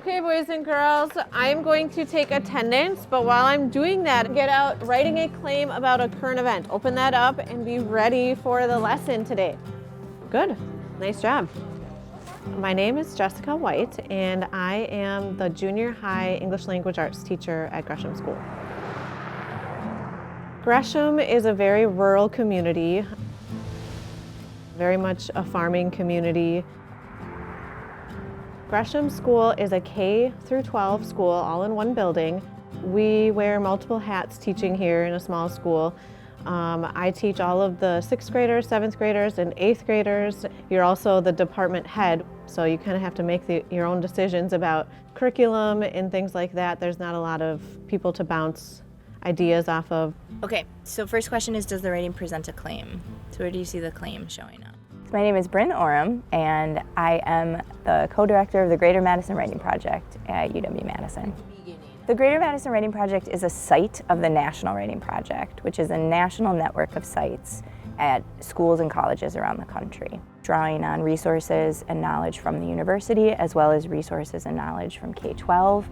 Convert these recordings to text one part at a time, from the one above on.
Okay, boys and girls, I'm going to take attendance, but while I'm doing that, get out writing a claim about a current event. Open that up and be ready for the lesson today. Good, nice job. My name is Jessica White, and I am the junior high English language arts teacher at Gresham School. Gresham is a very rural community, very much a farming community. Gresham School is a K through 12 school all in one building. We wear multiple hats teaching here in a small school. I teach all of the 6th graders, 7th graders, and 8th graders. You're also the department head, so you kind of have to make your own decisions about curriculum and things like that. There's not a lot of people to bounce ideas off of. Okay, so first question is, does the writing present a claim? So where do you see the claim showing up? My name is Bryn Oram, and I am the co-director of the Greater Madison Writing Project at UW-Madison. The Greater Madison Writing Project is a site of the National Writing Project, which is a national network of sites at schools and colleges around the country, drawing on resources and knowledge from the university, as well as resources and knowledge from K-12,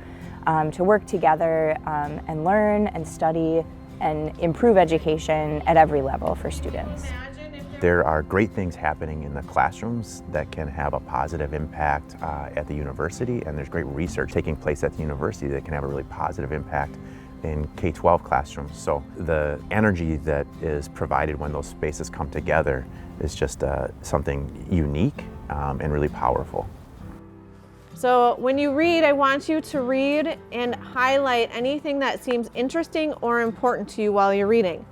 to work together and learn and study and improve education at every level for students. There are great things happening in the classrooms that can have a positive impact at the university, and there's great research taking place at the university that can have a really positive impact in K-12 classrooms. So the energy that is provided when those spaces come together is just something unique and really powerful. So when you read, I want you to read and highlight anything that seems interesting or important to you while you're reading.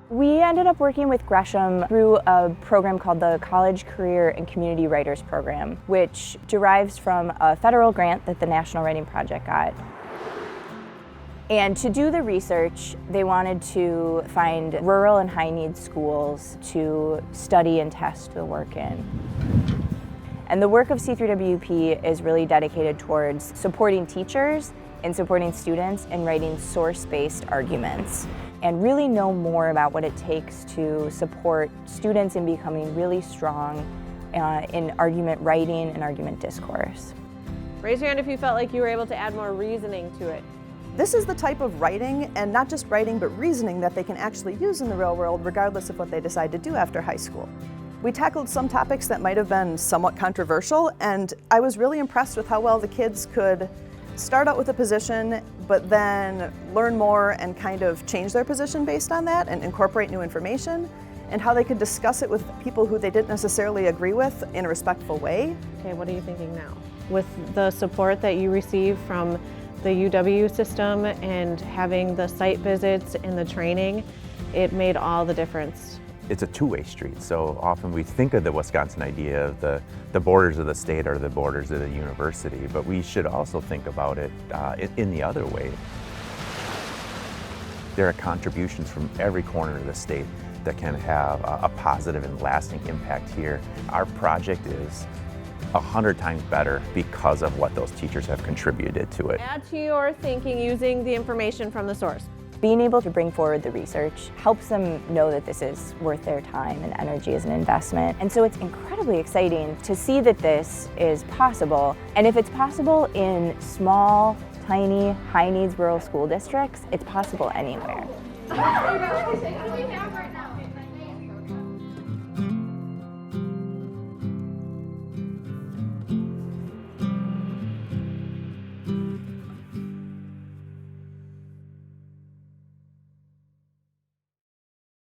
We ended up working with Gresham through a program called the College Career and Community Writers Program, which derives from a federal grant that the National Writing Project got. And to do the research, they wanted to find rural and high-need schools to study and test the work in. And the work of C3WP is really dedicated towards supporting teachers and supporting students in writing source-based arguments, and really know more about what it takes to support students in becoming really strong in argument writing and argument discourse. Raise your hand if you felt like you were able to add more reasoning to it. This is the type of writing, and not just writing, but reasoning that they can actually use in the real world regardless of what they decide to do after high school. We tackled some topics that might have been somewhat controversial, and I was really impressed with how well the kids could start out with a position, but then learn more and kind of change their position based on that and incorporate new information, and how they could discuss it with people who they didn't necessarily agree with in a respectful way. Okay, what are you thinking now? With the support that you receive from the UW system and having the site visits and the training, it made all the difference. It's a two-way street, so often we think of the Wisconsin idea of the borders of the state or the borders of the university, but we should also think about it in the other way. There are contributions from every corner of the state that can have a positive and lasting impact here. Our project is 100 times better because of what those teachers have contributed to it. Add to your thinking using the information from the source. Being able to bring forward the research helps them know that this is worth their time and energy as an investment. And so it's incredibly exciting to see that this is possible. And if it's possible in small, tiny, high-needs rural school districts, it's possible anywhere.